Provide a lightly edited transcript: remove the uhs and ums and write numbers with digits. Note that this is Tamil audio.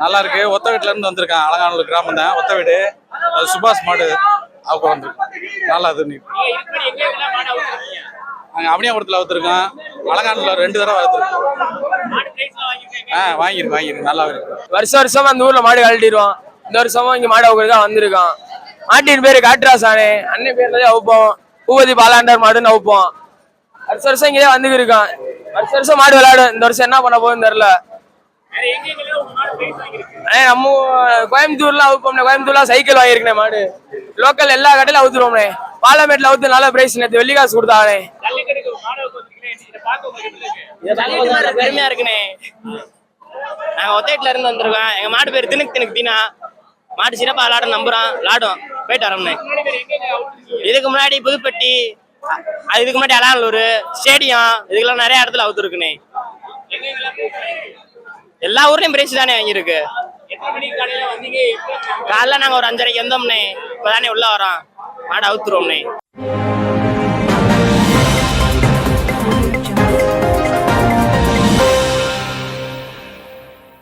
நல்லா இருக்கு. ஒத்த வீட்டுல இருந்து வந்திருக்கான். அலங்காநல்லூர் கிராமம் தான் ஒத்த வீடு. சுபாஷ் மாடு அவங்க வந்துருக்கு. நல்லா இது நாங்கள் அவனியாபுரத்தில் வந்திருக்கோம். அலங்காநல்லூர் 2 தடவை வளர்த்துருக்கோம். வாங்கிருக்கு நல்லா இருக்கு. வருஷம் அந்த ஊர்ல மாடு கழட்டிடுவோம். இந்த வருஷமும் இங்க மாடு அவுக்கிறதா வந்திருக்கோம். மாட்டின் பேரு காட்டுராசானே, அண்ணன் பேர்லயே அவுப்போம். பூபதி பாலாண்டர் மாடுன்னு அவுப்போம். வருஷம் இங்கே வந்துருக்கோம். வருஷம் மாடு விளையாடும். இந்த வருஷம் என்ன பண்ண போகுதுன்னு தெரியல. நம்ம கோயம்புத்தூர்ல அவுப்போம்னே. கோயம்புத்தூர்ல சைக்கிள் வாங்கியிருக்கேன். மாடு லோக்கல் எல்லா கடையிலும் அவுத்துருவோம்னே. பாலமேட்ல அவுத்து நல்ல பிரைஸ். நேற்று வெள்ளி காசு கொடுத்தானே. பெருமையா இருக்குனே. நாங்க ஒத்தைட்ல இருந்து வந்திருக்கோம். எங்க மாடு பேர் தினுக்கு தீனா. மாடு சிறப்பா விளாட நம்புறோம். விளாடும் போயிட்டு வரோம்னே. இதுக்கு முன்னாடி புதுப்பட்டி, இதுக்கு முன்னாடி அலங்காநல்லூர் ஸ்டேடியம், இதுக்கெல்லாம் நிறைய இடத்துல அவுத்துருக்குனே. எல்லா ஊர்லயும் பிரைஸ் தானே வாங்கியிருக்கு. காலைல நாங்க ஒரு 5:30 வந்தோம்னே. இப்பதானே உள்ள வரோம். மாடு அவுத்துருவோம்னே.